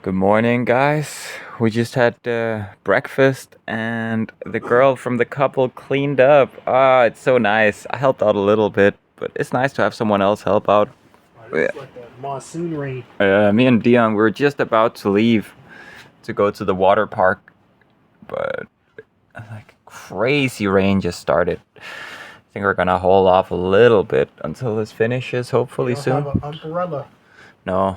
Good morning, guys. We just had breakfast and the girl from the couple cleaned up. Ah, it's so nice. I helped out a little bit, but it's nice to have someone else help out. It's like a monsoon rain. Me and Dion were just about to leave to go to the water park, but like crazy rain just started. I think we're gonna hold off a little bit until this finishes, hopefully You soon. don't have an umbrella. No.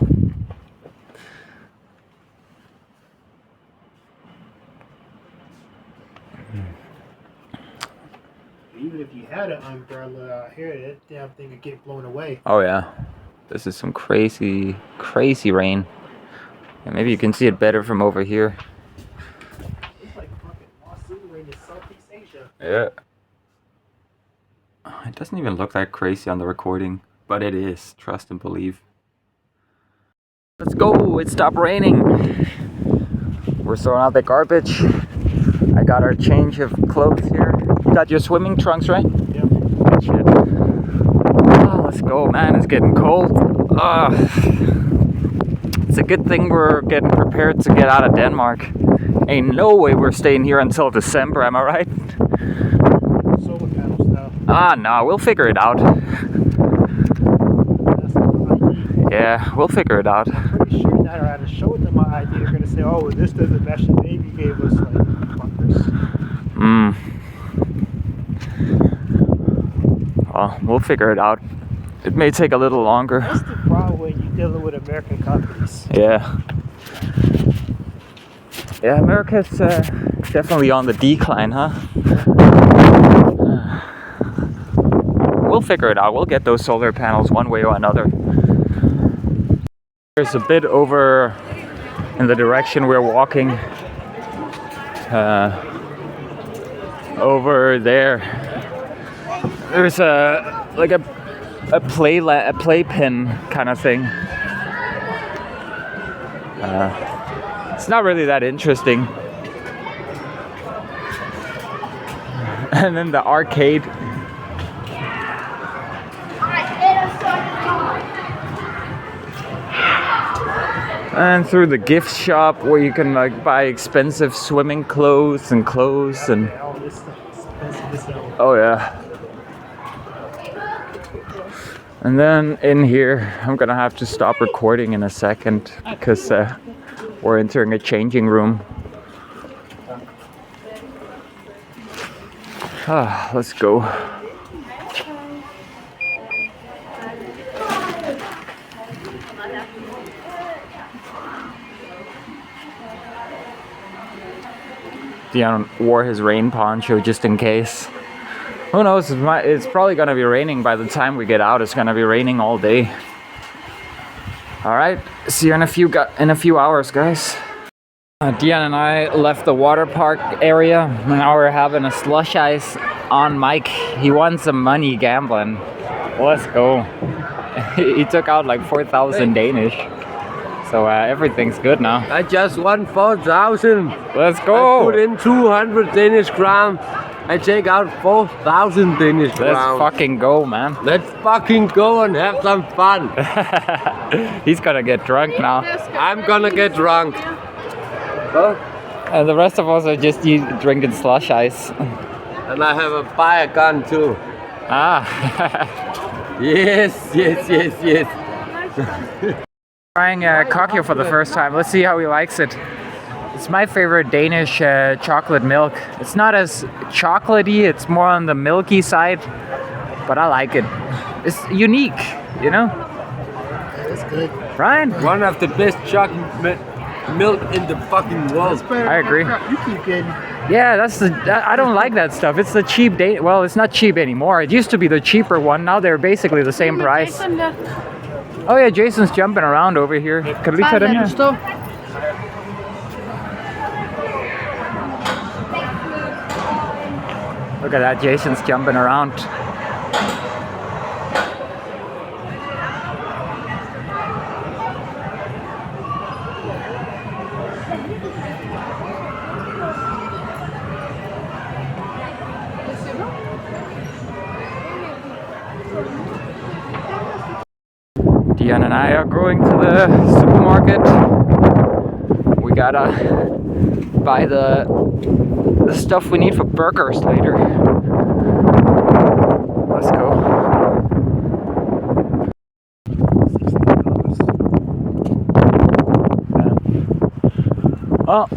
Even if you had an umbrella out here, that damn thing would get blown away. Oh yeah. This is some crazy rain. And maybe you can see it better from over here. It's like fucking monsoon rain in Southeast Asia. Yeah. It doesn't even look that crazy on the recording, but it is. Trust and believe. Let's go. It stopped raining. We're throwing out the garbage. I got our change of clothes here. You got your swimming trunks, right? Yep. Good shit. Oh, let's go, man. It's getting cold. It's a good thing we're getting prepared to get out of Denmark. Ain't no way we're staying here until December, am I right? Solar panels now. Ah, no, we'll figure it out. That's what I need. Yeah, we'll figure it out. I'm pretty sure that I had to show them my ID. They're gonna say, "Oh, well, this doesn't match the name you gave us." Like, fuckers. Well, we'll figure it out. It may take a little longer. That's the problem when you're dealing with American companies. Yeah. Yeah, America's definitely on the decline, huh? We'll figure it out. We'll get those solar panels one way or another. There's a bit over in the direction we're walking. Over there. There's a playpen kind of thing. It's not really that interesting. And then the arcade. And through the gift shop where you can like buy expensive swimming clothes and clothes and All this stuff is expensive as hell. oh yeah. And then in here, I'm gonna have to stop recording in a second because we're entering a changing room. Let's go. Dion wore his rain poncho just in case. Who knows? It's probably gonna be raining by the time we get out. It's gonna be raining all day. All right, see you in a few hours, guys. Dion and I left the water park area. Now we're having a slush ice on Mike. He won some money gambling. Let's go. He took out like 4,000 Danish. So everything's good now. I just won 4,000. Let's go. I put in 200 Danish crown. I take out 4,000 Danish crown. Let's fucking go, man. Let's fucking go and have some fun. He's gonna get drunk now. I'm gonna get drunk. Huh? And the rest of us are just drinking slush ice. And I have a fire gun too. Ah. Yes. Trying cocktail for the first time. Let's see how he likes it. It's my favorite Danish chocolate milk. It's not as chocolatey, it's more on the milky side, but I like it. It's unique, you know? That's good. Right? One of the best chocolate milk in the fucking world. I agree. You keep getting. Yeah, I don't like that stuff. It's the cheap well, it's not cheap anymore. It used to be the cheaper one. Now they're basically the same price. Oh yeah, Jason's jumping around over here. Kan du lige tage den her? Look at that, Jason's jumping around. Dion and I are going to the supermarket. gotta buy the stuff we need for burgers later. Let's go. Oh,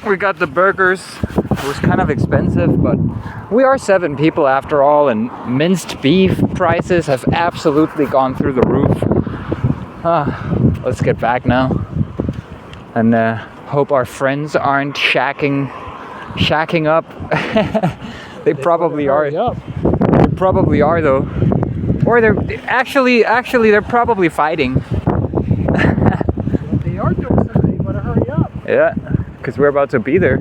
we got the burgers. It was kind of expensive, but we are 7 people after all, and minced beef prices have absolutely gone through the roof. Let's get back now, and hope our friends aren't shacking up. They probably are. They probably are though, or they're actually they're probably fighting. They are doing something. You better hurry up. Yeah, because we're about to be there.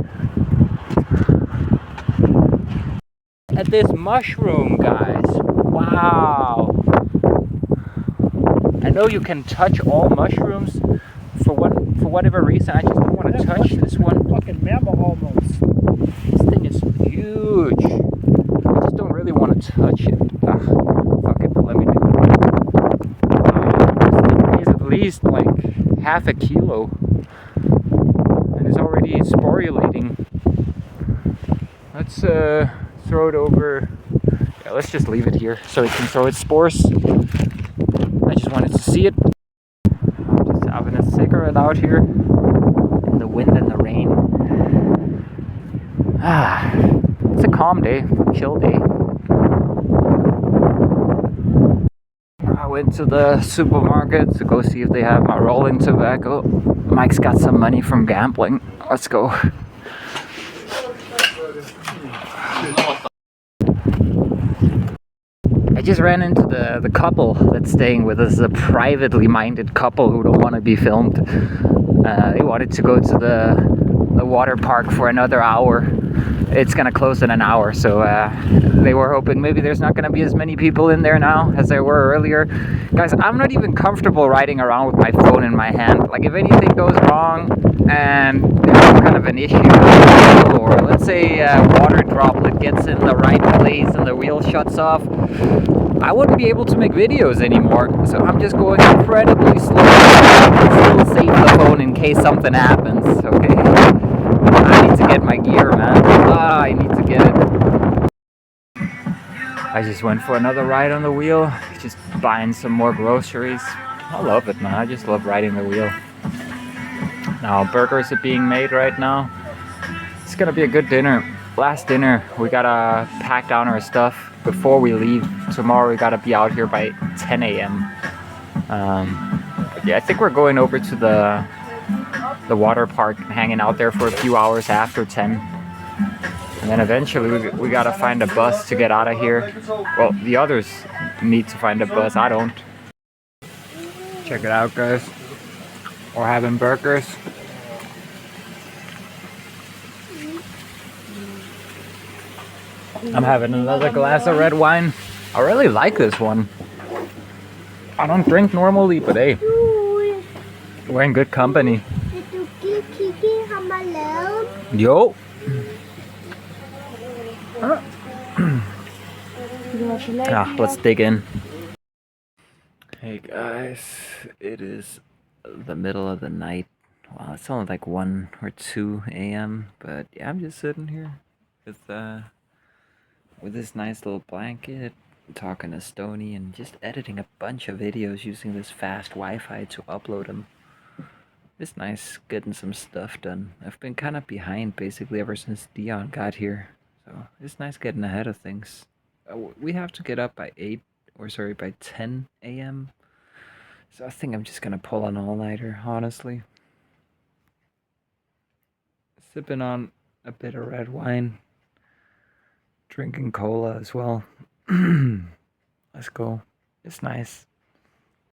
At this mushroom, guys. Wow. I know you can touch all mushrooms for whatever reason. I just don't want to touch this one. Fucking mammal almost. This thing is huge. I just don't really want to touch it. Fuck it, let me do it. This thing weighs at least like half a kilo. And it's already sporulating. Let's throw it over. Yeah, let's just leave it here so it can throw its spores. I just wanted to see it. I'm just having a cigarette out here in the wind and the rain. It's a calm day, chill day. I went to the supermarket to go see if they have my rolling tobacco. Mike's got some money from gambling. Let's go. I just ran into the couple that's staying with us, a privately minded couple who don't want to be filmed. They wanted to go to the Waterpark for another hour. It's gonna close in an hour, so they were hoping maybe there's not gonna be as many people in there now as there were earlier. Guys, I'm not even comfortable riding around with my phone in my hand. Like, if anything goes wrong and there's some kind of an issue, or let's say a water droplet gets in the right place and the wheel shuts off, I wouldn't be able to make videos anymore. So I'm just going incredibly slow to still save the phone in case something happens, okay? I need to get my gear, man. I need to get it. I just went for another ride on the wheel, just buying some more groceries. I love it, man. I just love riding the wheel. Now, burgers are being made right now. It's gonna be a good dinner. Last dinner, we gotta pack down our stuff before we leave. Tomorrow we gotta be out here by 10 a.m. Yeah, I think we're going over to the water park, hanging out there for a few hours after 10. And then eventually we gotta find a bus to get out of here. Well, the others need to find a bus, I don't. Check it out, guys. We're having burgers. I'm having another glass of red wine. I really like this one. I don't drink normally, but hey, we're in good company. Yo. Let's dig in. Hey guys, it is the middle of the night. Wow, it's only like 1 or 2 a.m. But yeah, I'm just sitting here with this nice little blanket, talking to Stony, and just editing a bunch of videos using this fast Wi-Fi to upload them. It's nice getting some stuff done. I've been kind of behind basically ever since Dion got here, so it's nice getting ahead of things. We have to get up by 10 a.m. So I think I'm just gonna pull an all-nighter, honestly. Sipping on a bit of red wine. Drinking cola as well. Let's go. It's nice.